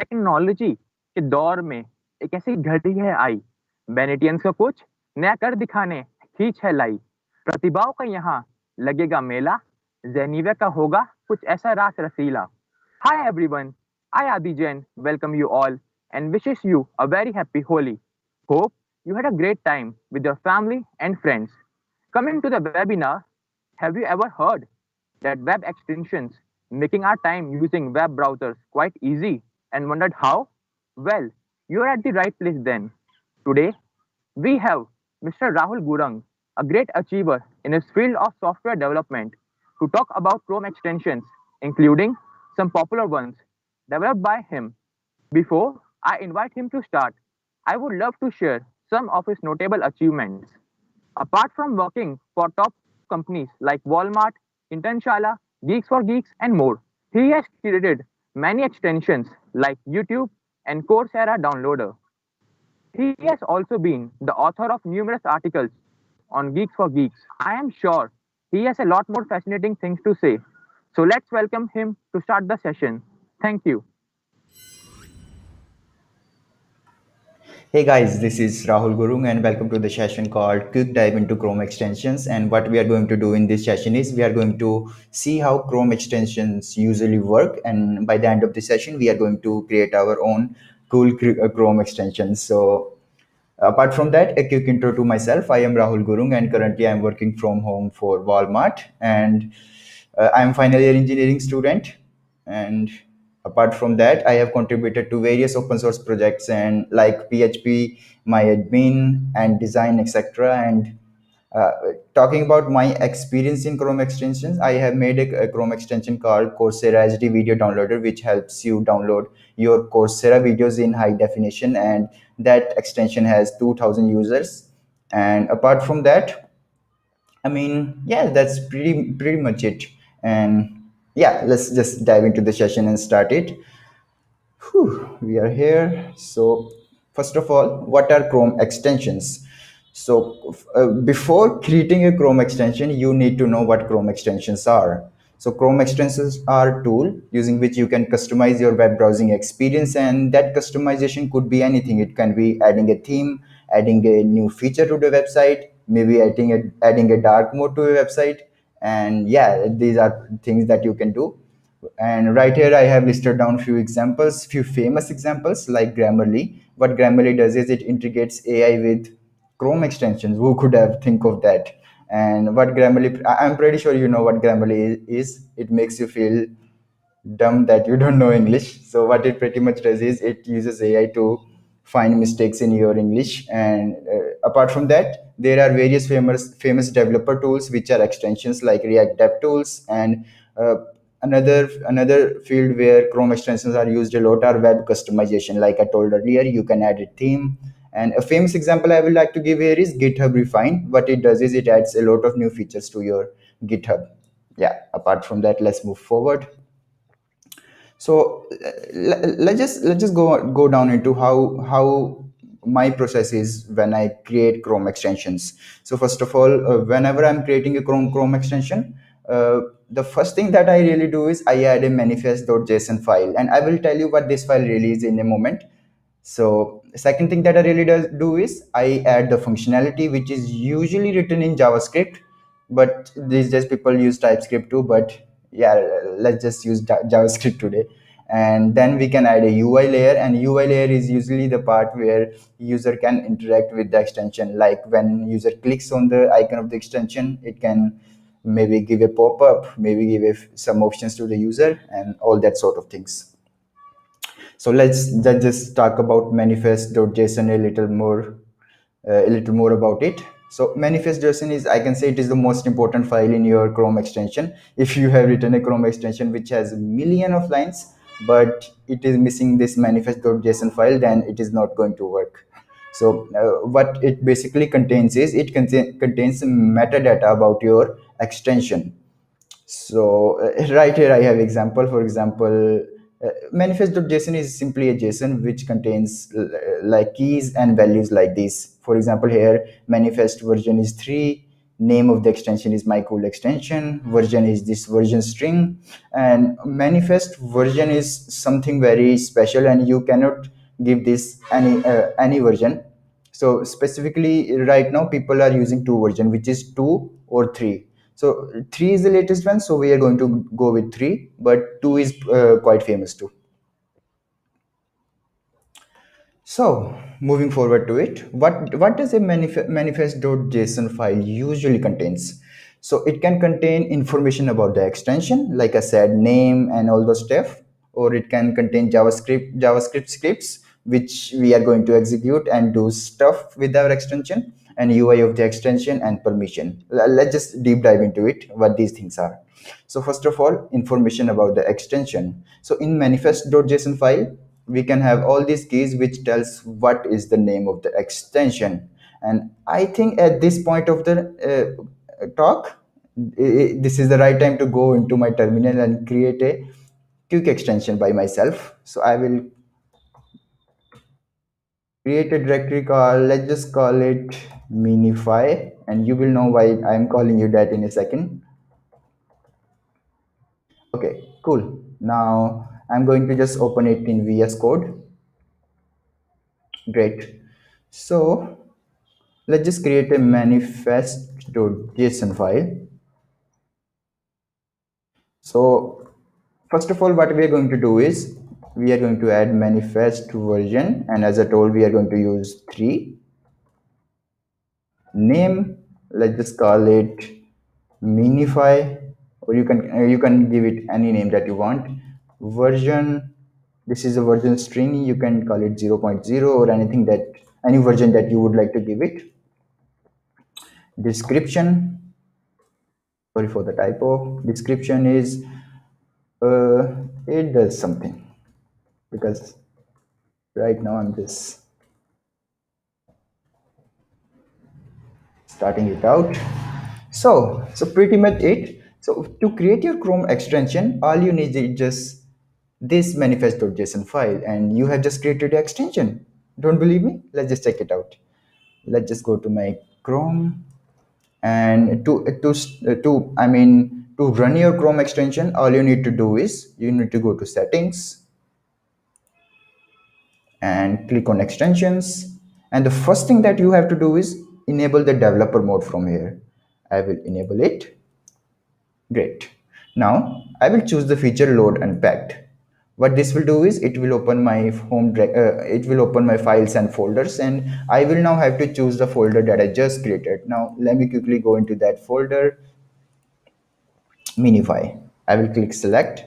Technology के दौर में एक ऐसी घड़ी है आई, बेनेटियंस को कुछ नया कर दिखाने खींच है लाई। प्रतिभाओं का यहाँ लगेगा मेला, जेनीविया का होगा कुछ ऐसा रास रसीला। Hi everyone, I Adi Jain welcome you all and wishes you a very happy Holi. Hope you had a great time with your family and friends. Coming to the webinar, have you ever heard that web extensions making our time using web browsers quite easy and wondered how? Well, you're at the right place then. Today, we have Mr. Rahul Gurung, a great achiever in his field of software development, to talk about Chrome extensions, including some popular ones developed by him. Before I invite him to start, I would love to share some of his notable achievements. Apart from working for top companies like Walmart, Intern, GeeksforGeeks, and more, he has created many extensions like YouTube and Coursera Downloader. He has also been the author of numerous articles on Geeks for Geeks. I am sure he has a lot more fascinating things to say. So let's welcome him to start the session. Thank you. Hey guys, this is Rahul Gurung and welcome to the session called Quick Dive into Chrome Extensions. And what we are going to do in this session is we are going to see how Chrome extensions usually work. And by the end of the session, we are going to create our own cool Chrome extensions. So apart from that, a quick intro to myself. I am Rahul Gurung and currently I am working from home for Walmart. And I am final year engineering student. And apart from that, I have contributed to various open source projects and like PHP, MyAdmin, and design, etc. And uh, talking about my experience in Chrome extensions, I have made a Chrome extension called Coursera HD Video Downloader, which helps you download your Coursera videos in high definition, and that extension has 2,000 users. And apart from that, I mean, yeah, that's pretty much it. And yeah, let's just dive into the session and start it. Whew, we are here. So, first of all, what are Chrome extensions? So, before creating a Chrome extension, you need to know what Chrome extensions are. So, Chrome extensions are a tool using which you can customize your web browsing experience, and that customization could be anything. It can be adding a theme, adding a new feature to the website, maybe adding a dark mode to a website, and yeah, these are things that you can do. And right here I have listed down few examples, few famous examples like Grammarly. What Grammarly does is it integrates AI with Chrome extensions. Who could have think of that? And what Grammarly, I'm pretty sure you know what Grammarly is. It makes you feel dumb that you don't know English. So what it pretty much does is it uses AI to find mistakes in your English. And apart from that, there are various famous developer tools which are extensions like React Dev Tools. And uh, another field where Chrome extensions are used a lot are web customization. Like I told earlier, you can add a theme. And a famous example I would like to give here is GitHub Refine. What it does is it adds a lot of new features to your GitHub. Yeah, apart from that, let's move forward. So let's just go down into how my process is when I create Chrome extensions. So first of all, whenever I'm creating a Chrome extension, the first thing that I really do is I add a manifest.json file, and I will tell you what this file really is in a moment. So second thing that I really do is I add the functionality, which is usually written in JavaScript, but these days people use TypeScript too. But yeah, let's just use JavaScript today. And then we can add a UI layer, and UI layer is usually the part where user can interact with the extension. Like when user clicks on the icon of the extension, it can maybe give a pop-up, maybe give some options to the user, and all that sort of things. So let's just talk about manifest.json a little more about it. So manifest.json is, I can say, it is the most important file in your Chrome extension. If you have written a Chrome extension which has a million of lines, but it is missing this manifest.json file, then it is not going to work. So what it basically contains is it contains metadata about your extension. So right here I have example. For example, manifest.json is simply a JSON which contains like keys and values like this. For example, here manifest version is 3, name of the extension is my cool extension, version is this version string, and manifest version is something very special, and you cannot give this any version. So specifically right now people are using two version, which is 2 or 3. So 3 is the latest one, so we are going to go with 3, but 2 is quite famous too. So, moving forward to it, what does a manifest.json file usually contains? So, it can contain information about the extension, like I said, name and all those stuff, or it can contain JavaScript scripts, which we are going to execute and do stuff with our extension, and UI of the extension and permission. Let's just deep dive into it, what these things are. So first of all, information about the extension. So in manifest.json file, we can have all these keys which tells what is the name of the extension. And I think at this point of the talk, this is the right time to go into my terminal and create a quick extension by myself. So I will create a directory called, let's just call it minify, and you will know why I'm calling you that in a second. Okay, cool. Now I'm going to just open it in VS Code. Great. So let's just create a manifest.json file. So first of all, what we are going to do is we are going to add manifest version, and as I told, we are going to use 3. Name, let's just call it minify, or you can give it any name that you want. Version, this is a version string, you can call it 0.0 or anything, that any version that you would like to give it. Description, sorry for the typo, description is it does something, because right now I'm just starting it out. So pretty much it. So to create your Chrome extension, all you need is just this manifest.json file, and you have just created the extension. Don't believe me? Let's just check it out. Let's just go to my Chrome, and to run your Chrome extension, all you need to do is you need to go to settings and click on extensions, and the first thing that you have to do is enable the developer mode from here. I will enable it. Great. Now I will choose the feature load unpacked. What this will do is it will open my it will open my files and folders, and I will now have to choose the folder that I just created. Now let me quickly go into that folder, minify. I will click select,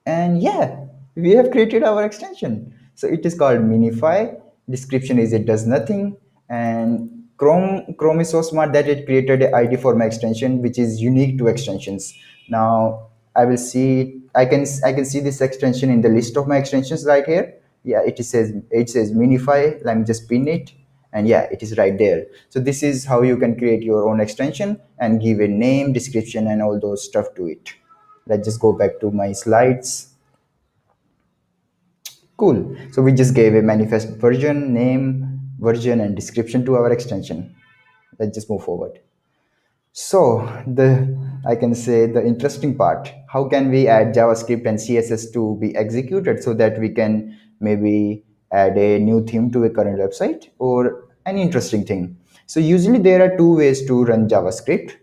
and yeah, we have created our extension. So it is called minify. Description is it does nothing, and Chrome is so smart that it created an ID for my extension which is unique to extensions. Now I can see this extension in the list of my extensions right here. Yeah, it says minify. Let me just pin it, and yeah, it is right there. So this is how you can create your own extension and give a name, description, and all those stuff to it. Let's just go back to my slides. Cool. So we just gave a manifest version, name, version, and description to our extension. Let's just move forward. So I can say the interesting part, how can we add JavaScript and CSS to be executed so that we can maybe add a new theme to a current website or an interesting thing. So usually there are two ways to run JavaScript,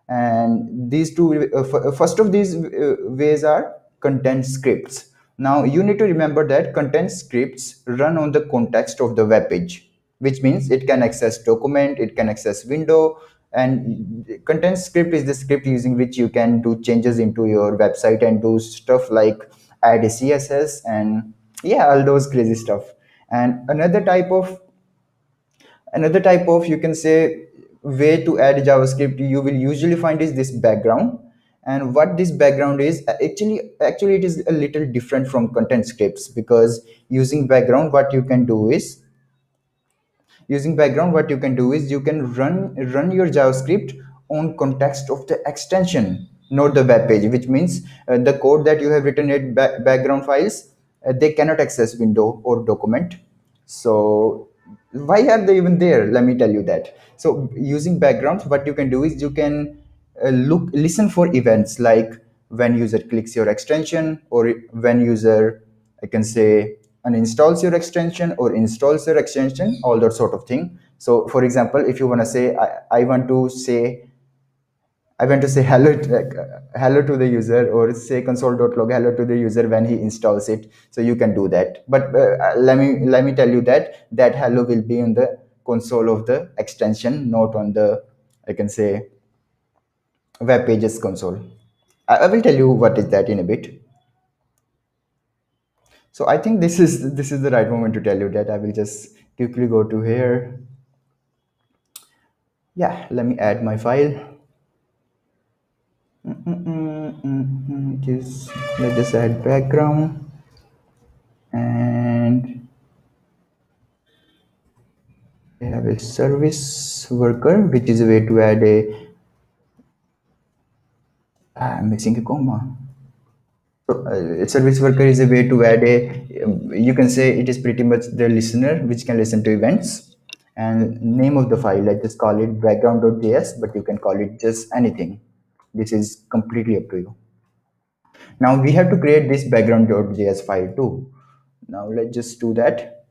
and these two first of these ways are content scripts. Now you need to remember that content scripts run on the context of the web page, which means it can access document, it can access window, and content script is the script using which you can do changes into your website and do stuff like add a css and yeah, all those crazy stuff. And another type of you can say way to add JavaScript you will usually find is this background. And what this background is, actually it is a little different from content scripts, because using background what you can do is you can run your JavaScript on context of the extension, not the web page, which means the code that you have written in background files, they cannot access window or document. So why are they even there? Let me tell you that. So using backgrounds, what you can do is you can listen for events like when user clicks your extension, or when user, I can say, uninstalls your extension or installs your extension, all that sort of thing. So for example, if you want to say, I want to say hello, hello to the user, or say console.log hello to the user when he installs it. So you can do that. But let me tell you that that hello will be on the console of the extension, not on the, I can say, web pages console. I will tell you what is that in a bit. So I think this is the right moment to tell you that. I will just quickly go to here. Yeah, let me add my file. Just let's just add background, and I have a service worker, which is a way to add a. I'm missing a comma. So, a service worker is a way to add a. You can say it is pretty much the listener which can listen to events. And name of the file, let's just call it background.js, but you can call it just anything. This is completely up to you. Now we have to create this background.js file too. Now let's just do that.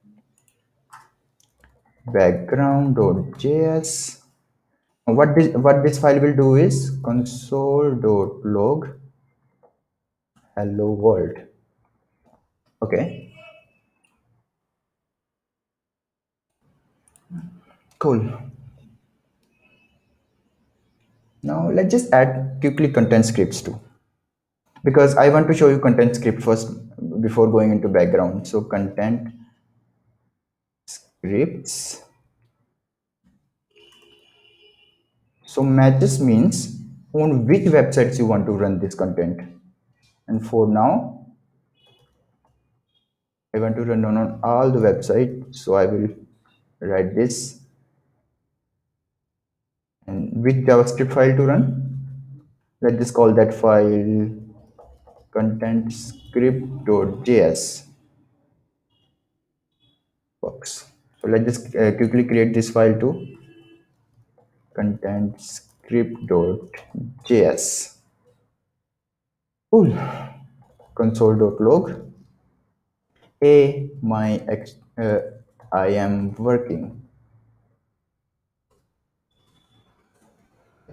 Background.js. What this file will do is console.log hello world. Okay, cool. Now let's just add quickly content scripts too, because I want to show you content script first before going into background. So content scripts. So matches means on which websites you want to run this content. And for now, I want to run on all the websites. So I will write this. And which JavaScript file to run? Let's just call that file content script.js. Works. So let's just quickly create this file too. Content script.js. Cool. Console.log. Hey, I am working.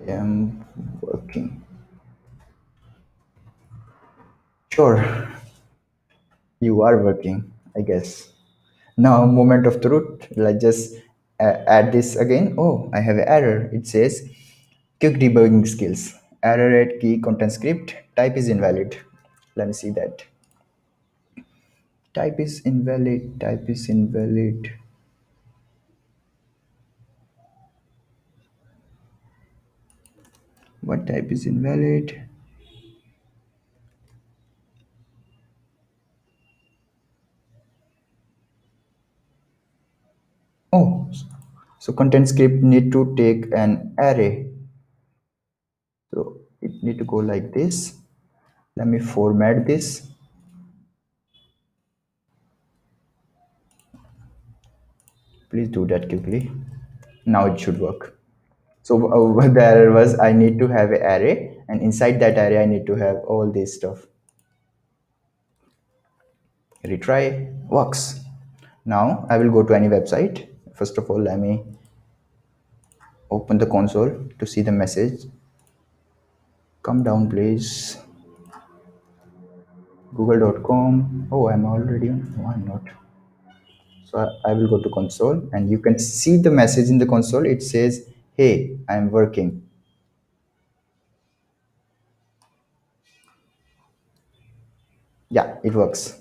I am working. Sure, you are working, I guess. Now, moment of truth. Let's just add this again. Oh, I have an error. It says quick debugging skills. Error at key content script. Type is invalid. Let me see that. Type is invalid. Type is invalid. What type is invalid? Oh, so content script need to take an array. So it need to go like this. Let me format this. Please do that quickly. Now it should work. So what the error was, I need to have an array, and inside that array I need to have all this stuff. Retry. Works. Now I will go to any website. First of all, let me open the console to see the message. Come down please. Google.com. Oh, I'm already on. No, I'm not. So I will go to console, and you can see the message in the console. It says, hey, I'm working. Yeah, it works.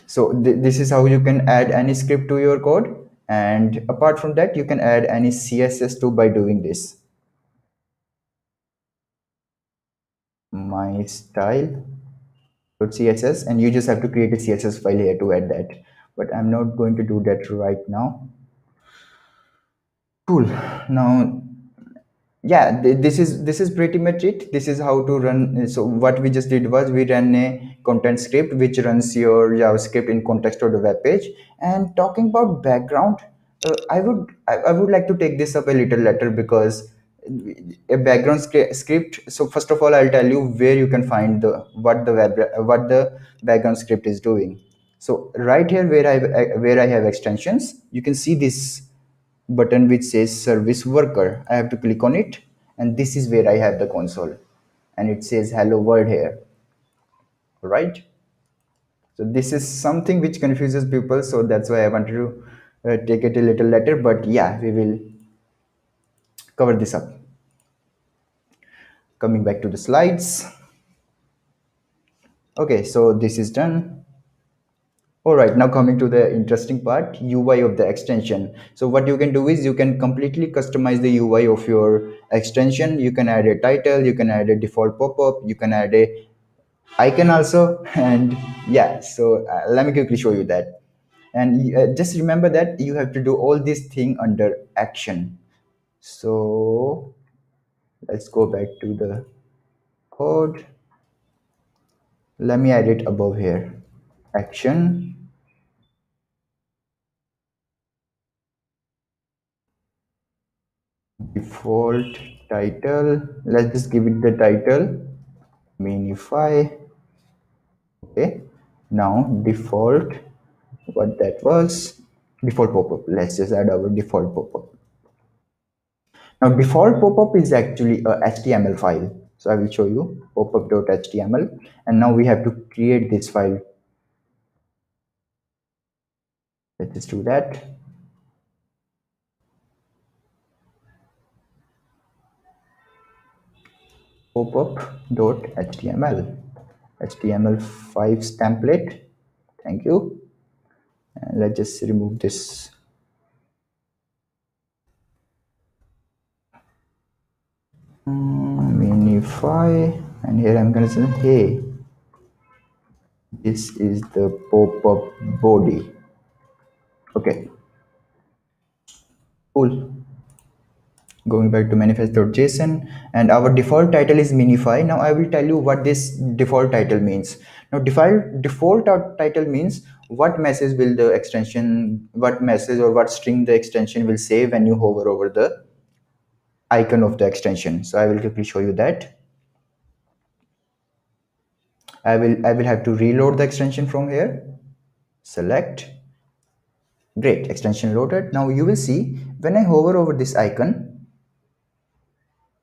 So this is how you can add any script to your code, and apart from that you can add any css too by doing this. My style.css, and you just have to create a css file here to add that, but I'm not going to do that right now. Cool. Now yeah, this is pretty much it. This is how to run. So what we just did was we ran a content script which runs your JavaScript in context of the web page. And talking about background, I would like to take this up a little later because a background script. So first of all, I'll tell you where you can find the what the background script is doing. So right here where I have extensions, you can see this button which says service worker. I have to click on it, and this is where I have the console, and it says hello world here, right? So this is something which confuses people, so that's why I wanted to take it a little later, but yeah, we will cover this up. Coming back to the slides. Okay, so this is done. All right, now coming to the interesting part, UI of the extension. So what you can do is you can completely customize the UI of your extension. You can add a title, you can add a default pop-up, you can add a icon also, and yeah, so let me quickly show you that. And just remember that you have to do all this thing under action. So let's go back to the code. Let me add it above here. Action, default title. Let's just give it the title, minify. Okay. Now default, what that was, default pop-up. Let's just add our default pop-up. Now default pop-up is actually a HTML file. So I will show you popup.html, and now we have to create this file. Let's just do that. Popup.html, HTML5's template. Thank you. And let's just remove this. Minify, and here I'm gonna say, hey, this is the pop-up body. Okay, cool. Going back to manifest.json, and our default title is minify. Now I will tell you what this default title means. Now default title means what message will the extension, what message or what string the extension will say when you hover over the icon of the extension. So I will quickly show you that. I will have to reload the extension from here. Select. Great, extension loaded. Now you will see when I hover over this icon,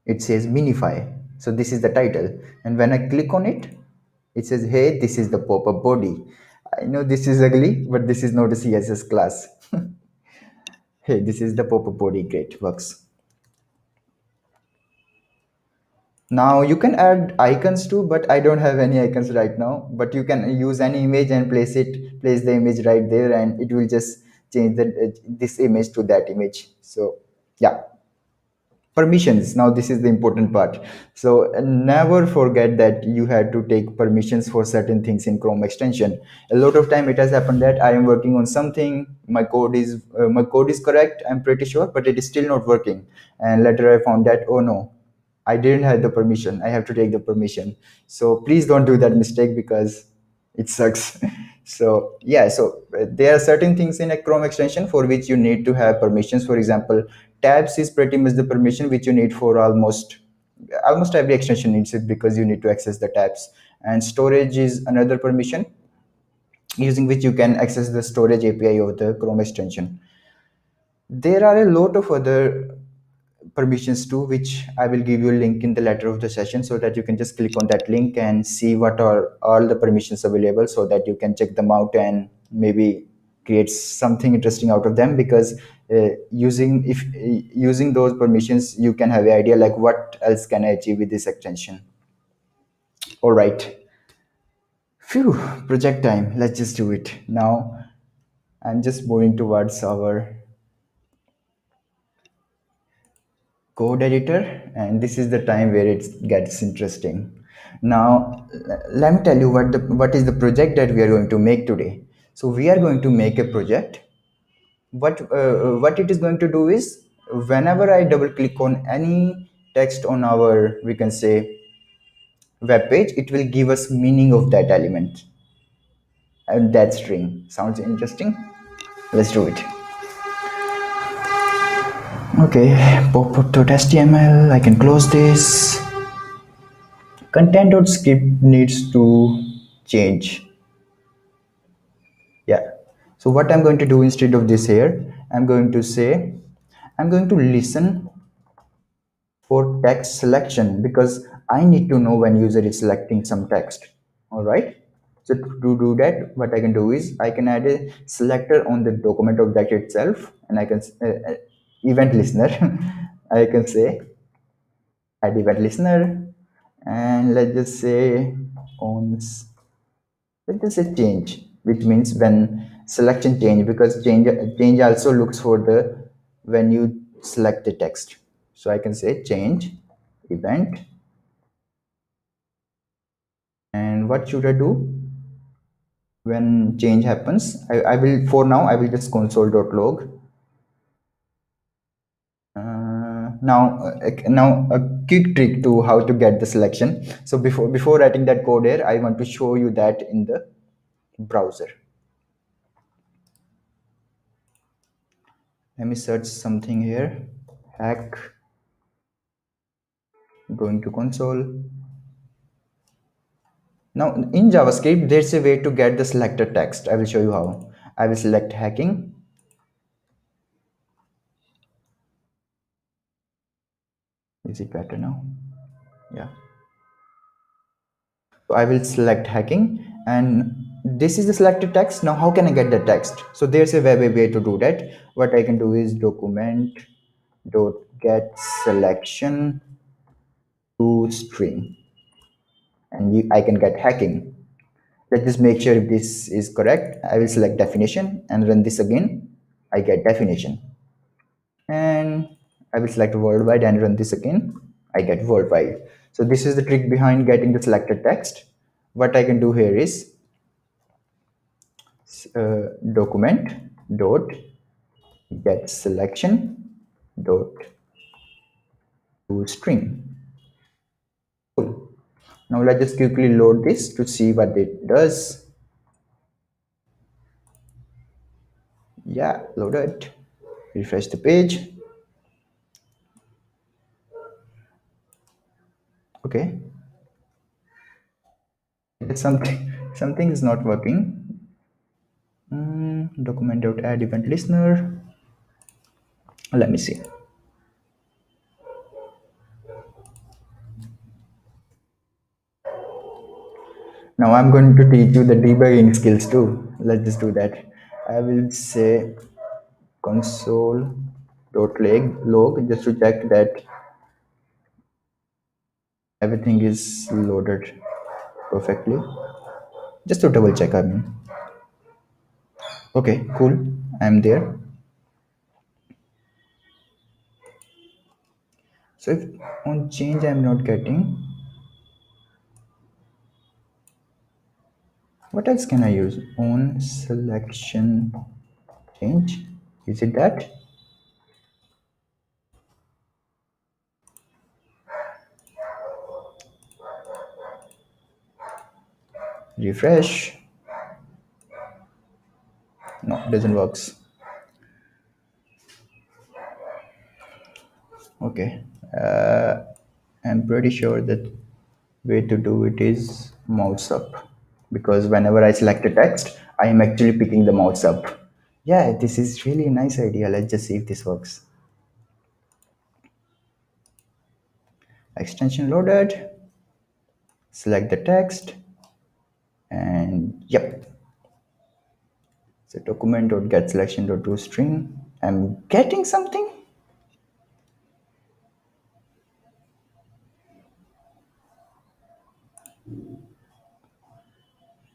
it says minify. So this is the title, and when I click on it, it says, hey, this is the pop-up body. I know this is ugly, but this is not a CSS class. Hey, this is the pop-up body. Great, works. Now you can add icons too, but I don't have any icons right now. But you can use any image and place the image right there, and it will just change this image to that image. So yeah. Permissions, now this is the important part. So never forget that you had to take permissions for certain things in Chrome extension. A lot of time it has happened that I am working on something, my code is correct, I'm pretty sure, but it is still not working, and later I found that, oh no, I didn't have the permission, I have to take the permission. So please don't do that mistake because it sucks. So yeah, so there are certain things in a Chrome extension for which you need to have permissions. For example, tabs is pretty much the permission which you need for almost every extension needs it, because you need to access the tabs. And storage is another permission using which you can access the storage API of the Chrome extension. There are a lot of other permissions too, which I will give you a link in the letter of the session, so that you can just click on that link and see what are all the permissions available, so that you can check them out and maybe create something interesting out of them. Because using those permissions, you can have an idea like what else can I achieve with this extension. All right. Phew, project time. Let's just do it now. I'm just moving towards our code editor, and this is the time where it gets interesting. Now let me tell you what is the project that we are going to make today. So we are going to make a project. What it is going to do is, whenever I double click on any text on our, we can say, web page, it will give us meaning of that element, and that string sounds interesting. Let's do it. Okay, pop.html, I can close this. Content.script needs to change. Yeah. So what I'm going to do instead of this here, I'm going to say, I'm going to listen for text selection because I need to know when user is selecting some text. All right. So to do that, what I can do is I can add a selector on the document object itself, and I can event listener. I can say add event listener, and let's just say on let's just say change, which means when selection change, because change also looks for the when you select the text. So I can say change event, and what should I do when change happens? I will, for now I will just console.log. Now a quick trick to how to get the selection. So before writing that code here, I want to show you that in the browser. Let me search something here. Hack, going to console. Now in JavaScript, there's a way to get the selected text. I will show you how. I will select hacking. Is it better now? Yeah. So I will select hacking, and this is the selected text. Now how can I get the text? So there's a way to do that. What I can do is document dot get selection to string, and I can get hacking. Let's just make sure if this is correct. I will select definition and run this again. I get definition, and I will select worldwide and run this again. I get worldwide. So this is the trick behind getting the selected text. What I can do here is document dot get selection dot to string. Cool. Now let's just quickly load this to see what it does. Yeah, loaded. Refresh the page. Okay, it's something is not working. Document dot add event listener. Let me see. Now I'm going to teach you the debugging skills too. Let's just do that. I will say console.log just to check that everything is loaded perfectly. Just to double check, I mean. Okay, cool. I'm there. So if on change I'm not getting, what else can I use? On selection change. Is it that? Refresh. No, it doesn't works. Okay. I'm pretty sure that way to do it is mouse up, because whenever I select a text, I am actually picking the mouse up. Yeah, this is really a nice idea. Let's just see if this works. Extension loaded. Select the text, and yep. So document.get selection.toString. I'm getting something.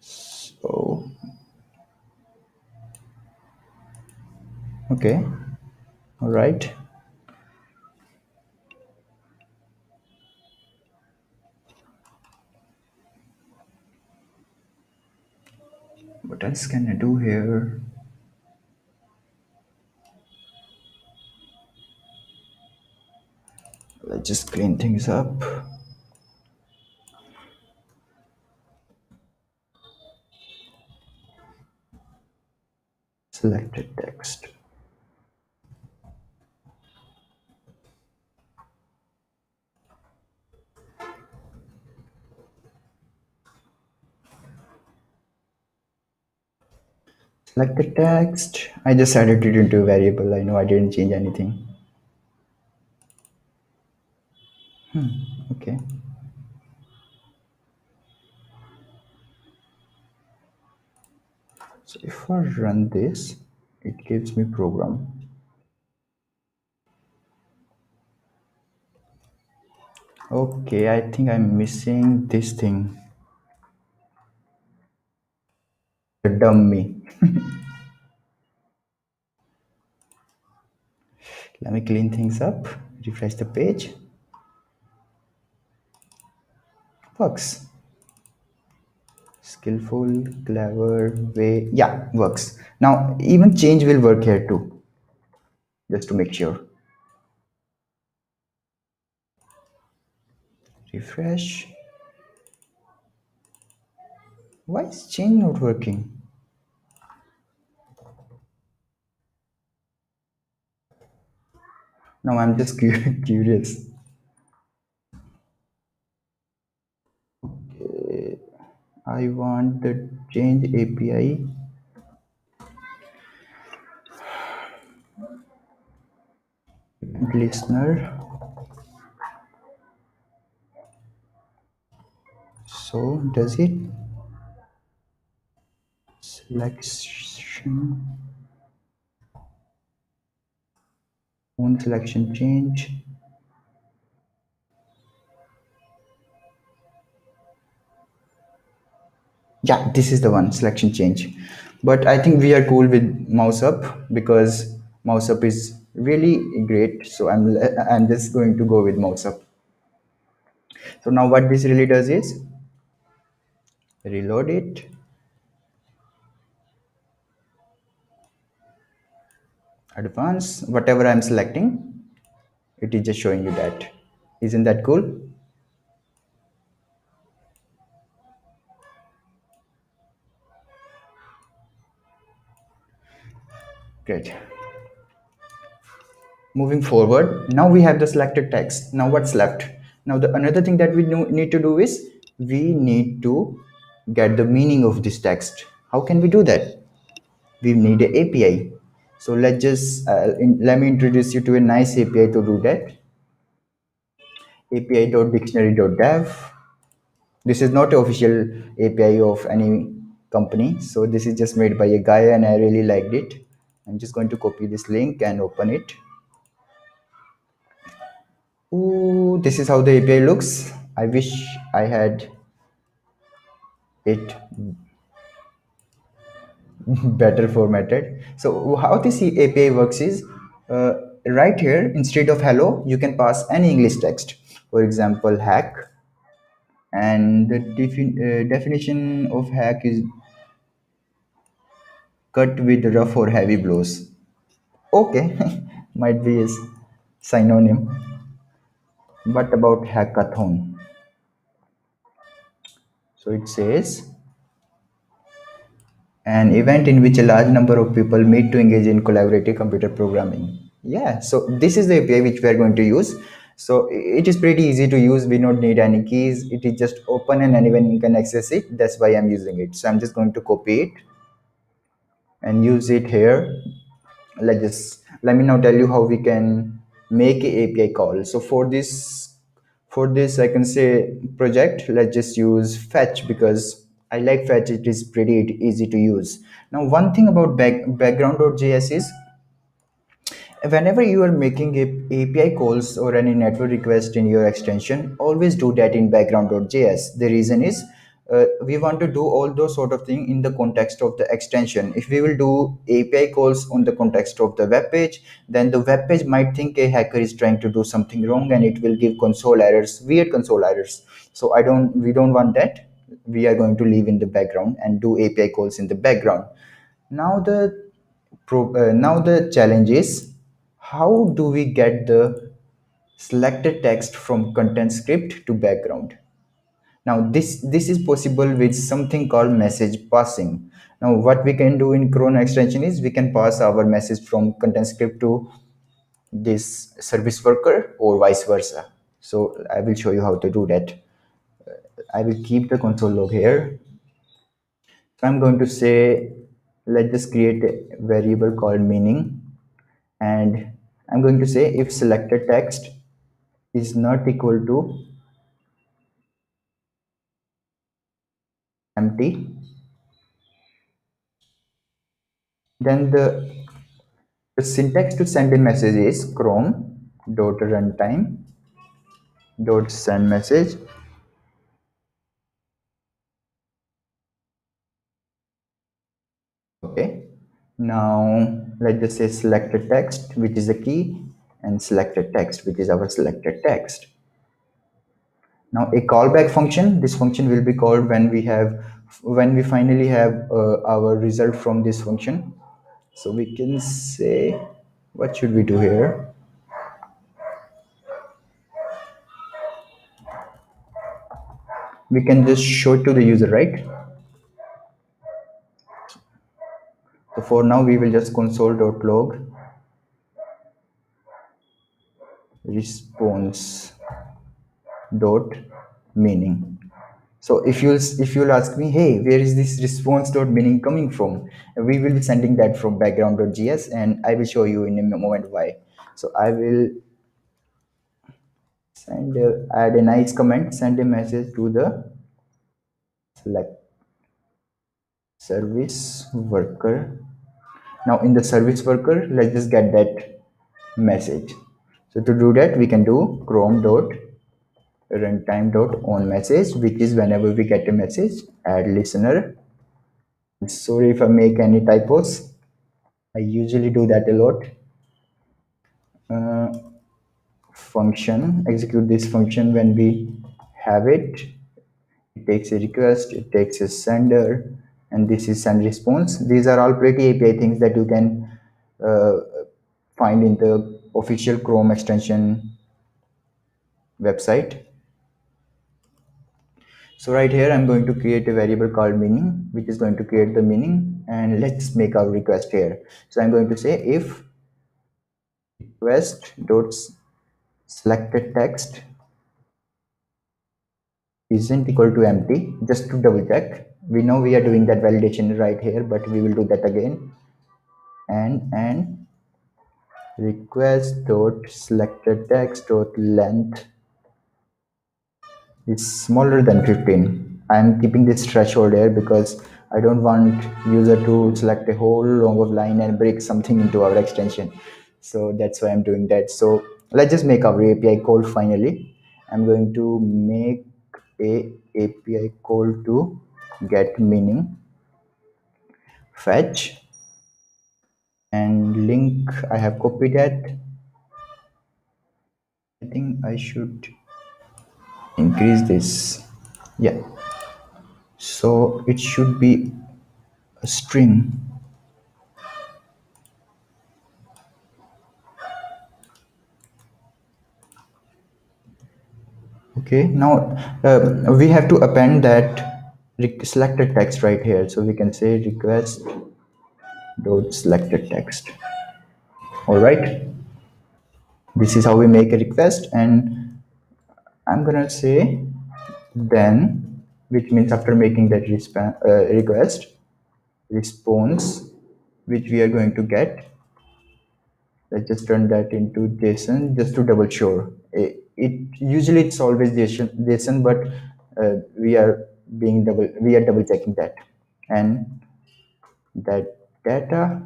So okay, all right. What else can I do here? Let's just clean things up. Selected text. Like the text, I just added it into a variable. I know I didn't change anything. Okay. So if I run this, it gives me program. Okay, I think I'm missing this thing. The dummy. Let me clean things up. Refresh the page. Works. Skillful, clever, way. Yeah, works. Now even change will work here too, just to make sure. Refresh. Why is change not working? Now I'm just curious. I want the change API listener. So does it selection on selection change? Yeah, this is the one, selection change. But I think we are cool with mouse up because mouse up is really great. So I'm just going to go with mouse up. So now what this really does is reload it, advance, whatever I'm selecting, it is just showing you that. Isn't that cool? Great. Moving forward, now we have the selected text. Now what's left? Now the another thing that we need to do is we need to get the meaning of this text. How can we do that? We need an API. So let's just let me introduce you to a nice API to do that. api.dictionary.dev. This is not the official API of any company, so this is just made by a guy and I really liked it. I'm just going to copy this link and open it. Ooh, this is how the API looks. I wish I had it better formatted. So how this API works is uh, right here, instead of hello, you can pass any English text. For example, hack, and the definition of hack is cut with rough or heavy blows. Okay, might be a synonym. But about hackathon, so it says an event in which a large number of people meet to engage in collaborative computer programming. Yeah, so this is the API which we are going to use. So it is pretty easy to use. We don't need any keys. It is just open and anyone can access it. That's why I'm using it. So I'm just going to copy it and use it here. Let me now tell you how we can make a API call. So for this I can say project, let's just use fetch because I like fetch. It is pretty easy to use. Now one thing about background.js is whenever you are making a API calls or any network request in your extension, always do that in background.js. The reason is we want to do all those sort of thing in the context of the extension. If we will do API calls on the context of the web page, then the web page might think a hacker is trying to do something wrong and it will give console errors, weird console errors. So we don't want that. We are going to leave in the background and do API calls in the background. Now now the challenge is how do we get the selected text from content script to background. Now this is possible with something called message passing. Now what we can do in Chrome extension is we can pass our message from content script to this service worker or vice versa. So I will show you how to do that. I will keep the console log here. So I'm going to say let's just create a variable called meaning, and I'm going to say if selected text is not equal to empty, then the syntax to send a message is chrome dot runtime dot send message. Okay, now let's just say selected text, which is the key, and selected text, which is our selected text. Now a callback function, this function will be called when we finally have our result from this function. So we can say, what should we do here? We can just show it to the user, right? So for now we will just console.log response dot meaning. So if you'll ask me, hey, where is this response dot meaning coming from? We will be sending that from background.js, and I will show you in a moment why. So I will add a nice comment, send a message to the select service worker. Now in the service worker, let's just get that message. So to do that, we can do chrome dot runtime dot on message, which is whenever we get a message, add listener. Sorry if I make any typos. I usually do that a lot. Function, execute this function when we have it. It takes a request, it takes a sender, and this is send response. These are all pretty API things that you can find in the official Chrome extension website. So right here, I'm going to create a variable called meaning, which is going to create the meaning, and let's make our request here. So I'm going to say if request dot selected text isn't equal to empty, just to double check. We know we are doing that validation right here, but we will do that again. And request dot selected text dot length is smaller than 15. I'm keeping this threshold here because I don't want user to select a whole long of line and break something into our extension. So that's why I'm doing that. So let's just make our API call finally. I'm going to make a API call to get meaning, fetch, and link. I have copied that. I think I should increase this. Yeah. So it should be a string. Okay, now we have to append that selected text right here. So we can say request dot selected text. All right, this is how we make a request, and I'm gonna say then, which means after making that request, response, which we are going to get. Let's just turn that into JSON just to double sure. It usually it's always JSON, but we are double checking that, and that data.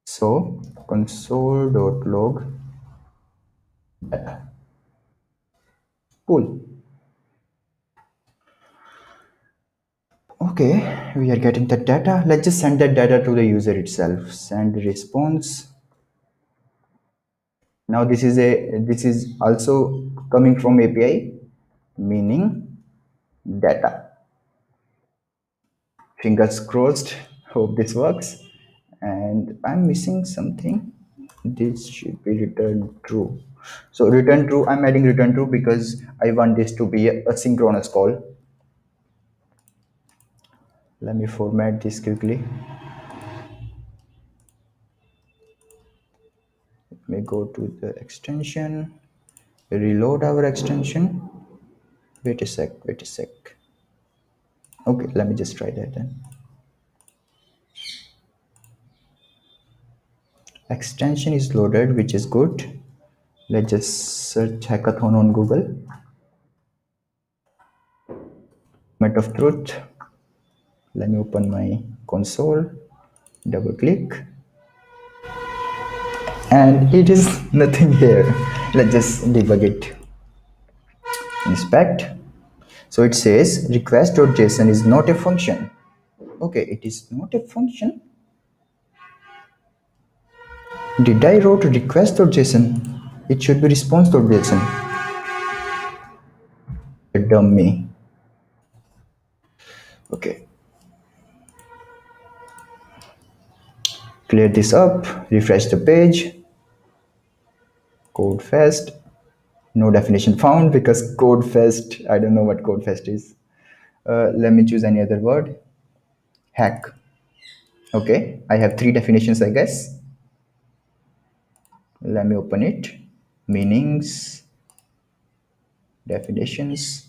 So console.log data. Cool. Okay, we are getting the data. Let's just send that data to the user itself. Send response. Now this is also coming from API, meaning data. Fingers crossed. Hope this works. And I'm missing something. This should be return true. So return true. I'm adding return true because I want this to be a synchronous call. Let me format this quickly. Let me go to the extension, reload our extension. Wait a sec. Okay, let me just try that then. Extension is loaded, which is good. Let's just search hackathon on Google. Moment of truth. Let me open my console, double click, and it is nothing here. Let's just debug it. Inspect. So it says request.json is not a function. Okay, it is not a function. Did I wrote request.json? It should be response.json. A dummy. Okay. Clear this up, refresh the page. Code fest. No definition found because code fest, I don't know what code fest is. Let me choose any other word. Hack. Okay, I have three definitions, I guess. Let me open it. Meanings, definitions.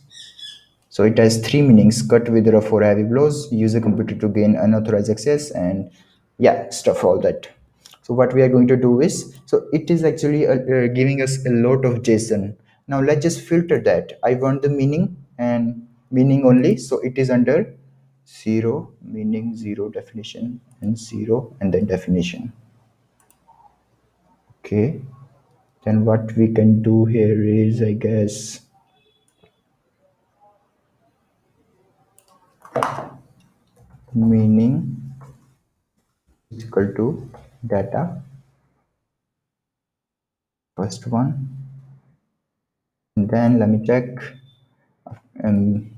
So it has three meanings: cut with rough or heavy blows, use a computer to gain unauthorized access, and yeah, stuff all that. So what we are going to do is, so it is actually giving us a lot of JSON. Now let's just filter that. I want the meaning and meaning only. So it is under zero, meaning, zero definition, and zero, and then definition. Okay. Then what we can do here is, I guess, meaning is equal to data, first one, and then let me check, um,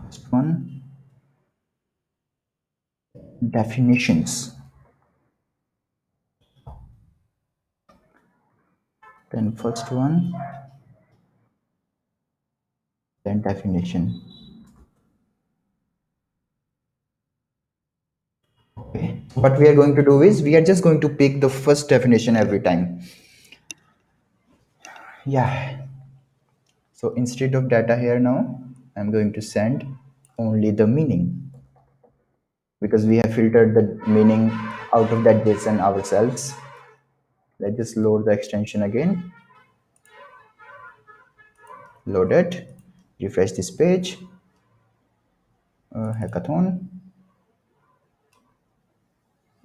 first one, definitions, then first one, then definition. Okay, what we are going to do is, we are just going to pick the first definition every time. Yeah, so instead of data here now, I'm going to send only the meaning, because we have filtered the meaning out of that JSON ourselves. Let's just load the extension again. Load it, refresh this page. Hackathon.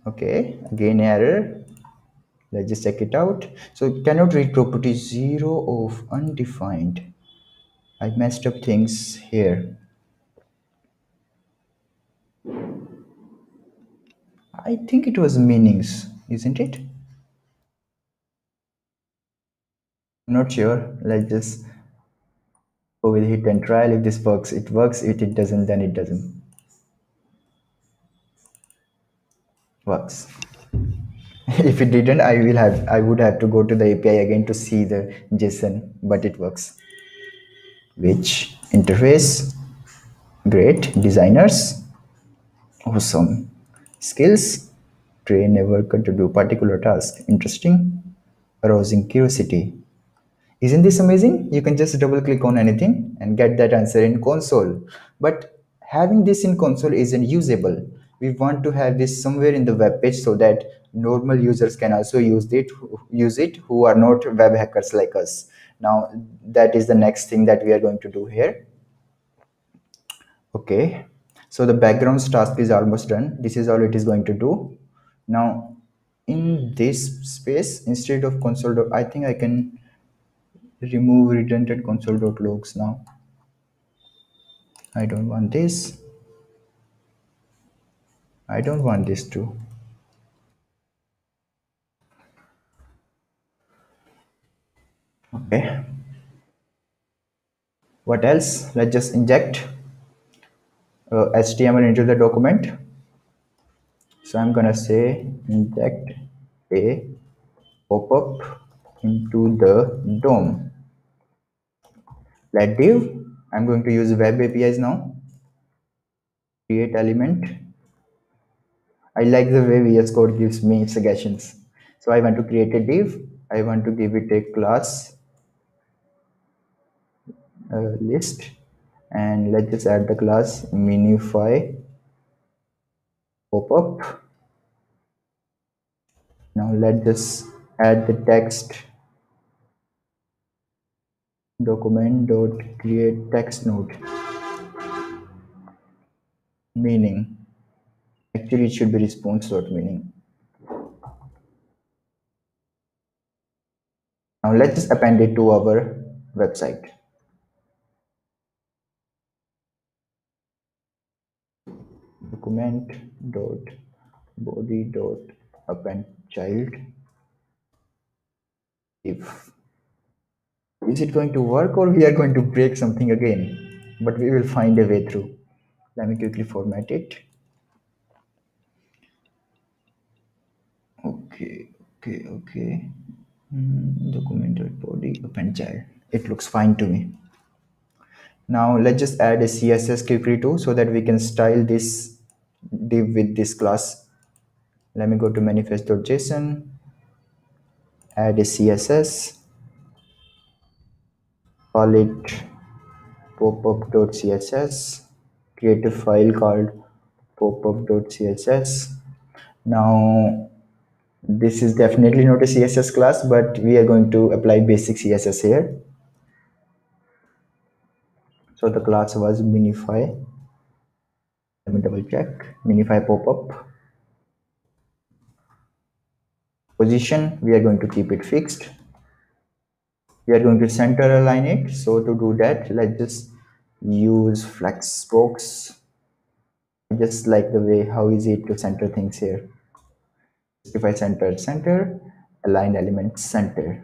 Okay, again error. Let's just check it out. So it cannot read property 0 of undefined. I messed up things here. I think it was meanings, isn't it? I'm not sure. Let's just go with hit and trial. If this works, it works. If it doesn't, then it doesn't. Works. If it didn't, I would have to go to the API again to see the JSON, but it works. Which interface? Great. Designers? Awesome. Skills? Train a worker to do particular task. Interesting. Arousing curiosity. Isn't this amazing? You can just double click on anything and get that answer in console. But having this in console isn't usable. We want to have this somewhere in the web page so that normal users can also use it who are not web hackers like us. Now that is the next thing that we are going to do here. Okay, so the backgrounds task is almost done. This is all it is going to do. Now in this space, instead of console, I think I can remove redundant console.logs now. I don't want this. I don't want this too. Okay. What else? Let's just inject HTML into the document. So I'm gonna say inject a pop-up into the DOM. Let div. I'm going to use web APIs now. Create element. I like the way VS Code gives me suggestions. So I want to create a div. I want to give it a class list, and let's just add the class minify pop up. Now let's just add the text document dot create text node meaning. Actually, it should be response dot meaning. Now let's just append it to our website. Document dot body dot append child. If is it going to work or we are going to break something again? But we will find a way through. Let me quickly format it. Okay. Document dot body append child. It looks fine to me. Now let's just add a CSS quickly too so that we can style this div with this class. Let me go to manifest.json, add a CSS, call it popup.css, create a file called popup.css. Now this is definitely not a CSS class, but we are going to apply basic CSS here. So the class was minify. Let me double check. Minify popup. Position, we are going to keep it fixed. We are going to center align it. So to do that, let's just use flex spokes. I just like the way how easy to center things here. If I center, align element center,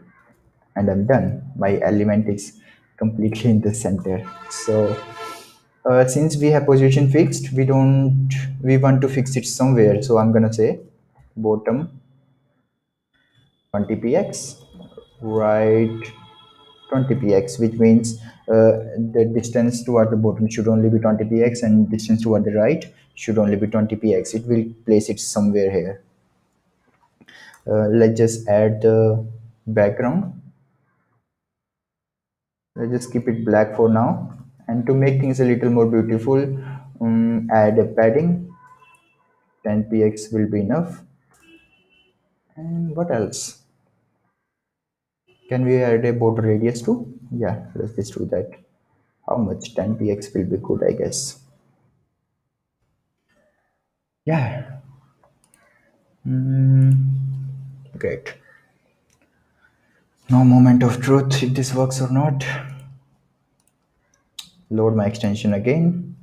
and I'm done. My element is completely in the center. So since we have position fixed, we want to fix it somewhere. So I'm gonna say bottom 20 px, right 20 px, which means the distance toward the bottom should only be 20 px and distance toward the right should only be 20 px. It will place it somewhere here. Let's just add the background. Let's just keep it black for now, and to make things a little more beautiful, add a padding. 10 px will be enough. And what else? Can we add a border radius too? Yeah, let's just do that. How much? 10 px will be good, I guess. Yeah. Great. No moment of truth if this works or not. Load my extension again.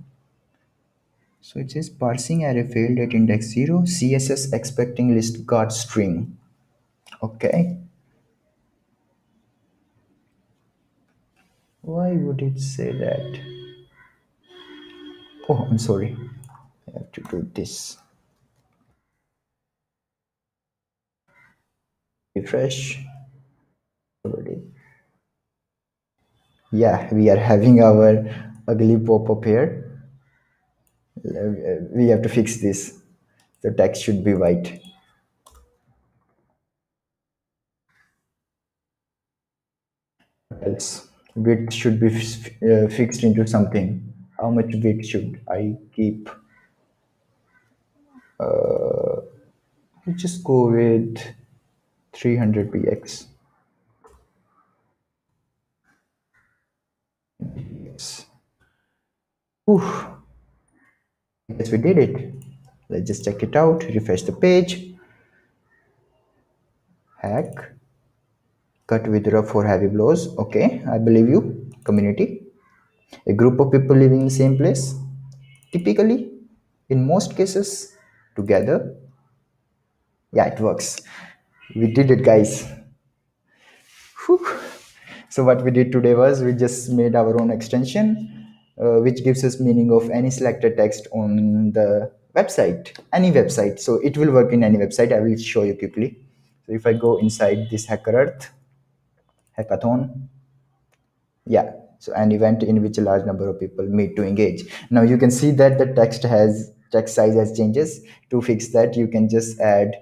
So it says parsing array failed at index 0, CSS expecting list guard string. Okay. Why would it say that? Oh, I'm sorry. I have to do this. Refresh. Yeah, we are having our ugly pop-up here. We have to fix this. The text should be white. Else, width should be fixed into something. How much width should I keep? Let's just go with 300 px. Yes. Whew. Yes, we did it. Let's just check it out. Refresh the page. Hack. Cut with rough or heavy blows. Okay, I believe you. Community. A group of people living in the same place. Typically, in most cases, together. Yeah, it works. We did it, guys. Whew. So what we did today was we just made our own extension, which gives us meaning of any selected text on the website, any website. So it will work in any website. I will show you quickly. So if I go inside this Hacker Earth hackathon, yeah, so an event in which a large number of people meet to engage. Now you can see that the text size has changes. To fix that, you can just add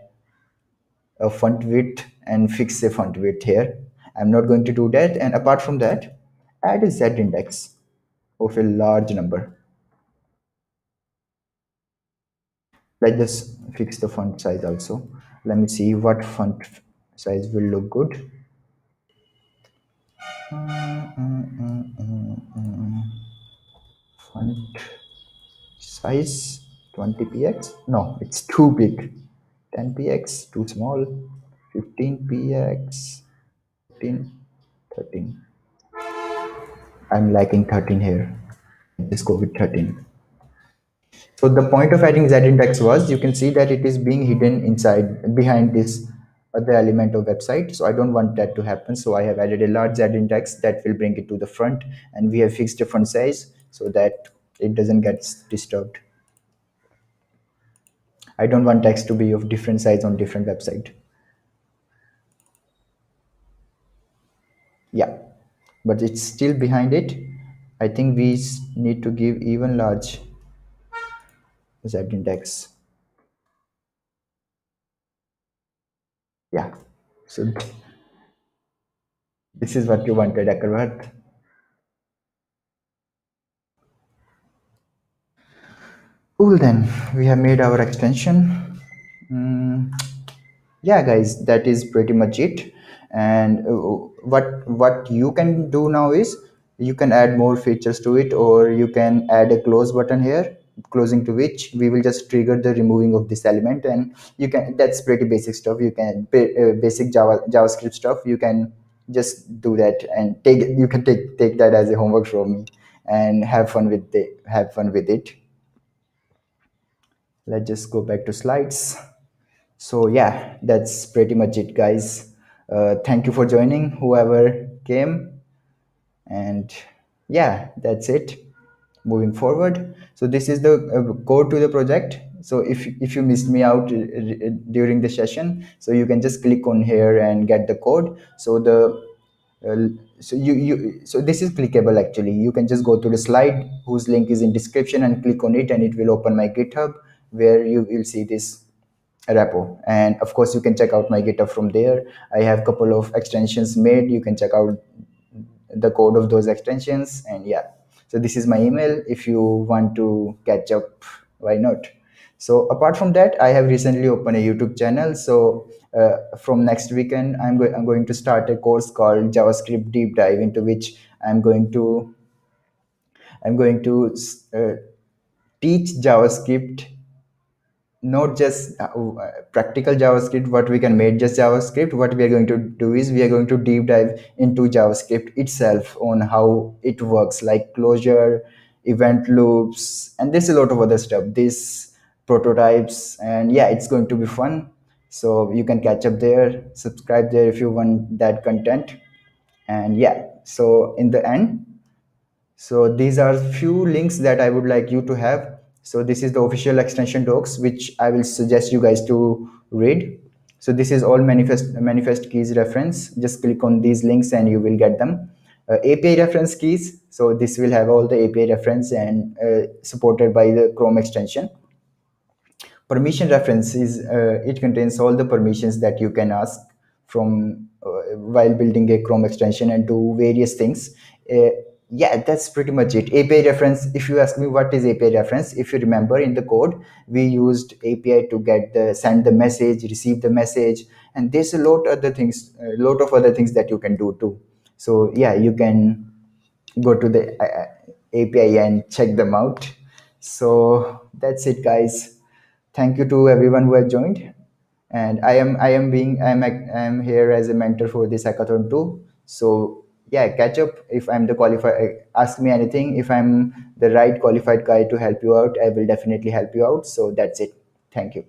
a font width and fix a font width here. I'm not going to do that. And apart from that, add a Z index of a large number. Let's just fix the font size also. Let me see what font size will look good. Font size 20 px. No, it's too big. 10 px too small. 15 px. 13. 13. I'm liking 13 here. Let's go with 13. So the point of adding z index was, you can see that it is being hidden inside behind this other element of website. So I don't want that to happen. So I have added a large z index that will bring it to the front, and we have fixed the font size so that it doesn't get disturbed. I don't want text to be of different size on different website. Yeah, but it's still behind it. I think we need to give even large z index. Yeah, so this is what you wanted, Akarvat. Cool, then we have made our extension. Mm, yeah, guys, that is pretty much it. And what you can do now is, you can add more features to it, or you can add a close button here, closing to which we will just trigger the removing of this element. And you can, that's pretty basic stuff. You can basic javascript stuff. You can just do that and take that as a homework from me, and have fun with it. Let's just go back to slides. So yeah, that's pretty much it, guys. Thank you for joining, whoever came. And yeah, that's it. Moving forward, so this is the code to the project. So if you missed me out during the session, so you can just click on here and get the code. So the uh, so this is clickable. Actually, you can just go to the slide whose link is in description and click on it, and it will open my GitHub, where you will see this repo. And of course, you can check out my GitHub from there. I have a couple of extensions made. You can check out the code of those extensions. And yeah, so this is my email. If you want to catch up, why not? So apart from that, I have recently opened a YouTube channel. So from next weekend, I'm going to start a course called JavaScript Deep Dive, into which i'm going to I'm going to uh, teach JavaScript, not just practical JavaScript, what we can make just JavaScript. What we are going to do is, we are going to deep dive into JavaScript itself, on how it works, like closure, event loops, and there's a lot of other stuff, this prototypes. And yeah, it's going to be fun. So you can catch up there, subscribe there if you want that content. And yeah, so in the end, so these are few links that I would like you to have. So this is the official extension docs, which I will suggest you guys to read. So this is all manifest keys reference. Just click on these links and you will get them. API reference keys. So this will have all the API reference, and supported by the Chrome extension. Permission reference is, it contains all the permissions that you can ask from while building a Chrome extension, and do various things. uh, yeah, that's pretty much it. API reference, if you ask me what is API reference, if you remember, in the code we used API to get the send the message, receive the message, and there's a lot of other things that you can do too. So yeah, you can go to the API and check them out. So that's it, guys. Thank you to everyone who has joined. And I'm here as a mentor for this hackathon too. So yeah, catch up. If I'm the qualified, ask me anything. If I'm the right qualified guy to help you out, I will definitely help you out. So that's it. Thank you.